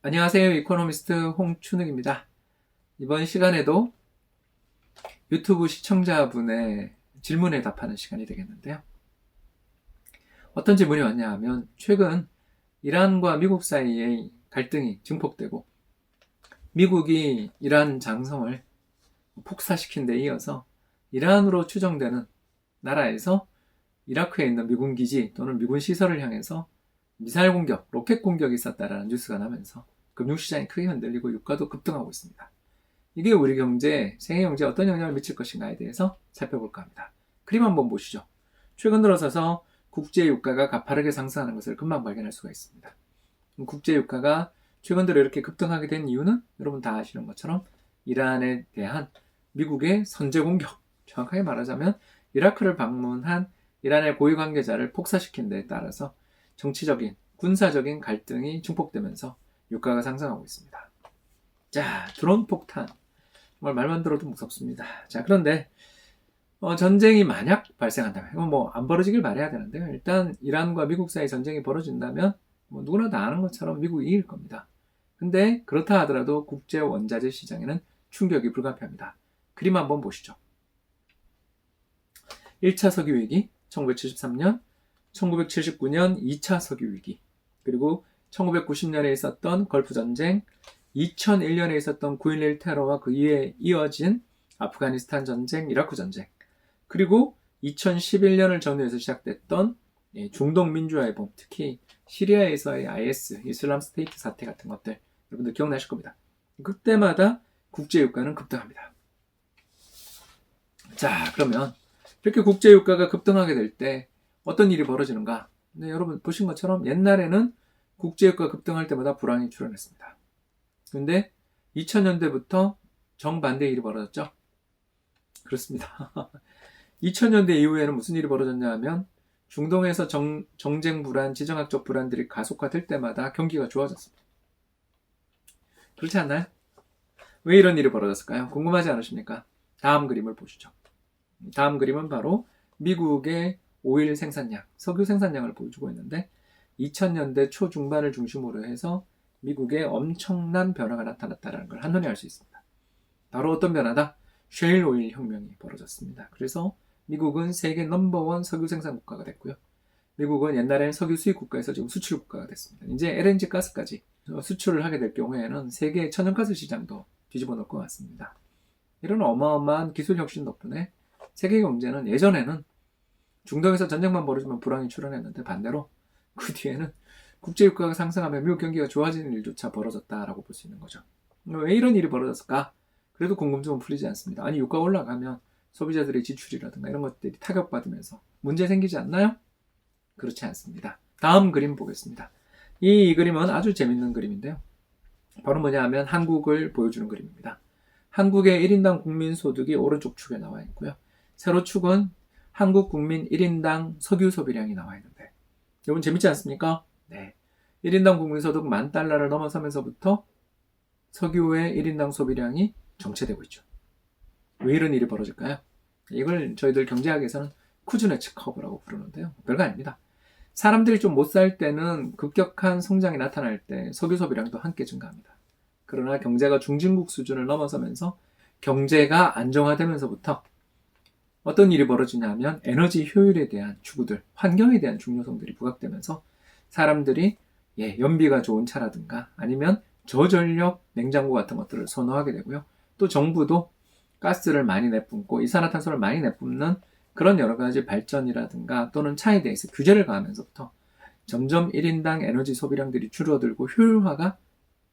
안녕하세요. 이코노미스트 홍춘욱입니다. 이번 시간에도 유튜브 시청자분의 질문에 답하는 시간이 되겠는데요. 어떤 질문이 왔냐 하면 최근 이란과 미국 사이의 갈등이 증폭되고 미국이 이란 장성을 폭사시킨 데 이어서 이란으로 추정되는 나라에서 이라크에 있는 미군 기지 또는 미군 시설을 향해서 미사일 공격, 로켓 공격이 있었다라는 뉴스가 나면서 금융시장이 크게 흔들리고 유가도 급등하고 있습니다. 이게 우리 경제, 세계 경제에 어떤 영향을 미칠 것인가에 대해서 살펴볼까 합니다. 그림 한번 보시죠. 최근 들어서서 국제 유가가 가파르게 상승하는 것을 금방 발견할 수가 있습니다. 국제 유가가 최근 들어 이렇게 급등하게 된 이유는 여러분 다 아시는 것처럼 이란에 대한 미국의 선제 공격, 정확하게 말하자면 이라크를 방문한 이란의 고위 관계자를 폭사시킨 데에 따라서 정치적인, 군사적인 갈등이 증폭되면서 유가가 상승하고 있습니다. 자, 드론 폭탄. 정말 말만 들어도 무섭습니다. 자, 그런데 전쟁이 만약 발생한다면, 이건 뭐 안 벌어지길 바라야 되는데요. 일단 이란과 미국 사이 전쟁이 벌어진다면 누구나 다 아는 것처럼 미국이 이길 겁니다. 근데 그렇다 하더라도 국제 원자재 시장에는 충격이 불가피합니다. 그림 한번 보시죠. 1차 석유 위기, 1973년, 1979년 2차 석유 위기, 그리고 1990년에 있었던 걸프 전쟁, 2001년에 있었던 9.11 테러와 그 이에 이어진 아프가니스탄 전쟁, 이라크 전쟁, 그리고 2011년을 전후해서 시작됐던 중동 민주화의 봄, 특히 시리아에서의 IS, 이슬람 스테이트 사태 같은 것들 여러분들 기억나실 겁니다. 그때마다 국제유가는 급등합니다. 자, 그러면 이렇게 국제유가가 급등하게 될 때 어떤 일이 벌어지는가? 네, 여러분 보신 것처럼 옛날에는 국제유가 급등할 때마다 불황이 출현했습니다. 근데 2000년대부터 정반대 일이 벌어졌죠? 그렇습니다. 2000년대 이후에는 무슨 일이 벌어졌냐 하면 중동에서 정쟁 불안, 지정학적 불안들이 가속화될 때마다 경기가 좋아졌습니다. 그렇지 않나요? 왜 이런 일이 벌어졌을까요? 궁금하지 않으십니까? 다음 그림을 보시죠. 다음 그림은 바로 미국의 오일 생산량, 석유 생산량을 보여주고 있는데 2000년대 초중반을 중심으로 해서 미국에 엄청난 변화가 나타났다는 걸 한눈에 알 수 있습니다. 바로 어떤 변화다? 셰일 오일 혁명이 벌어졌습니다. 그래서 미국은 세계 넘버원 석유 생산 국가가 됐고요. 미국은 옛날에는 석유 수입 국가에서 지금 수출 국가가 됐습니다. 이제 LNG 가스까지 수출을 하게 될 경우에는 세계 천연가스 시장도 뒤집어 놓을 것 같습니다. 이런 어마어마한 기술 혁신 덕분에 세계 경제는 예전에는 중동에서 전쟁만 벌어지면 불황이 출현했는데 반대로 그 뒤에는 국제유가가 상승하며 미국 경기가 좋아지는 일조차 벌어졌다라고 볼 수 있는 거죠. 왜 이런 일이 벌어졌을까? 그래도 궁금증은 풀리지 않습니다. 아니 유가 올라가면 소비자들의 지출이라든가 이런 것들이 타격받으면서 문제 생기지 않나요? 그렇지 않습니다. 다음 그림 보겠습니다. 이 그림은 아주 재밌는 그림인데요. 바로 뭐냐 하면 한국을 보여주는 그림입니다. 한국의 1인당 국민소득이 오른쪽 축에 나와 있고요. 세로 축은 한국 국민 1인당 석유 소비량이 나와 있는데 여러분 재밌지 않습니까? 네. 1인당 국민소득 $10,000를 넘어서면서부터 석유의 1인당 소비량이 정체되고 있죠. 왜 이런 일이 벌어질까요? 이걸 저희들 경제학에서는 쿠즈네츠 커브라고 부르는데요. 별거 아닙니다. 사람들이 좀 못 살 때는 급격한 성장이 나타날 때 석유 소비량도 함께 증가합니다. 그러나 경제가 중진국 수준을 넘어서면서 경제가 안정화되면서부터 어떤 일이 벌어지냐면 에너지 효율에 대한 추구들, 환경에 대한 중요성들이 부각되면서 사람들이 연비가 좋은 차라든가 아니면 저전력 냉장고 같은 것들을 선호하게 되고요. 또 정부도 가스를 많이 내뿜고 이산화탄소를 많이 내뿜는 그런 여러 가지 발전이라든가 또는 차에 대해서 규제를 가하면서부터 점점 1인당 에너지 소비량들이 줄어들고 효율화가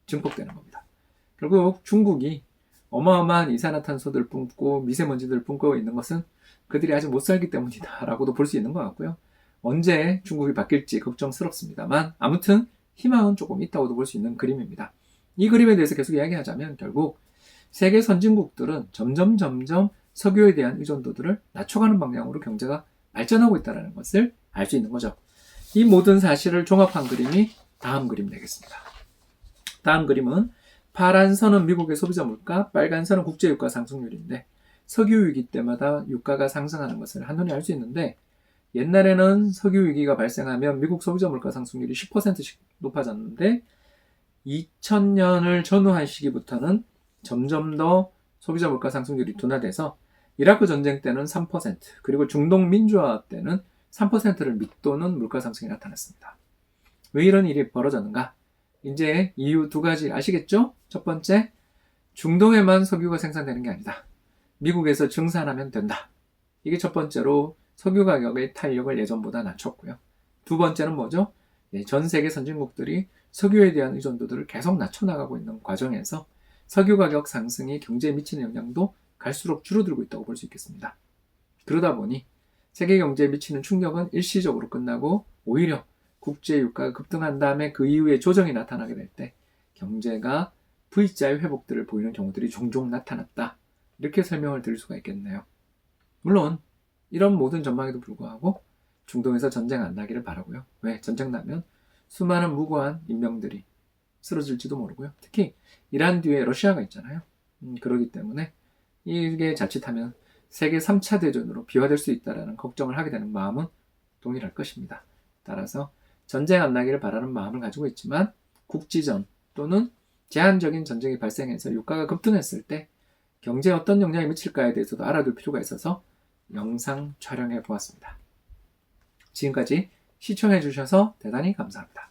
증폭되는 겁니다. 결국 중국이 어마어마한 이산화탄소들 뿜고 미세먼지들 뿜고 있는 것은 그들이 아직 못 살기 때문이다 라고도 볼 수 있는 것 같고요. 언제 중국이 바뀔지 걱정스럽습니다만 아무튼 희망은 조금 있다고도 볼 수 있는 그림입니다. 이 그림에 대해서 계속 이야기하자면 결국 세계 선진국들은 점점 석유에 대한 의존도들을 낮춰가는 방향으로 경제가 발전하고 있다는 것을 알 수 있는 거죠. 이 모든 사실을 종합한 그림이 다음 그림 되겠습니다. 다음 그림은 파란 선은 미국의 소비자 물가, 빨간 선은 국제유가 상승률인데 석유 위기 때마다 유가가 상승하는 것을 한눈에 알 수 있는데 옛날에는 석유 위기가 발생하면 미국 소비자 물가 상승률이 10%씩 높아졌는데 2000년을 전후한 시기부터는 점점 더 소비자 물가 상승률이 둔화돼서 이라크 전쟁 때는 3%, 그리고 중동 민주화 때는 3%를 밑도는 물가 상승이 나타났습니다. 왜 이런 일이 벌어졌는가? 이제 이유 두 가지 아시겠죠? 첫 번째, 중동에만 석유가 생산되는 게 아니다. 미국에서 증산하면 된다. 이게 첫 번째로 석유 가격의 탄력을 예전보다 낮췄고요. 두 번째는 뭐죠? 전 세계 선진국들이 석유에 대한 의존도들을 계속 낮춰나가고 있는 과정에서 석유 가격 상승이 경제에 미치는 영향도 갈수록 줄어들고 있다고 볼 수 있겠습니다. 그러다 보니 세계 경제에 미치는 충격은 일시적으로 끝나고 오히려 국제 유가가 급등한 다음에 그 이후에 조정이 나타나게 될 때 경제가 V자의 회복들을 보이는 경우들이 종종 나타났다. 이렇게 설명을 드릴 수가 있겠네요. 물론 이런 모든 전망에도 불구하고 중동에서 전쟁 안 나기를 바라고요. 왜? 전쟁 나면 수많은 무고한 인명들이 쓰러질지도 모르고요. 특히 이란 뒤에 러시아가 있잖아요. 그렇기 때문에 이게 자칫하면 세계 3차 대전으로 비화될 수 있다는 걱정을 하게 되는 마음은 동일할 것입니다. 따라서 전쟁 안 나기를 바라는 마음을 가지고 있지만 국지전 또는 제한적인 전쟁이 발생해서 유가가 급등했을 때 경제에 어떤 영향이 미칠까에 대해서도 알아둘 필요가 있어서 영상 촬영해 보았습니다. 지금까지 시청해 주셔서 대단히 감사합니다.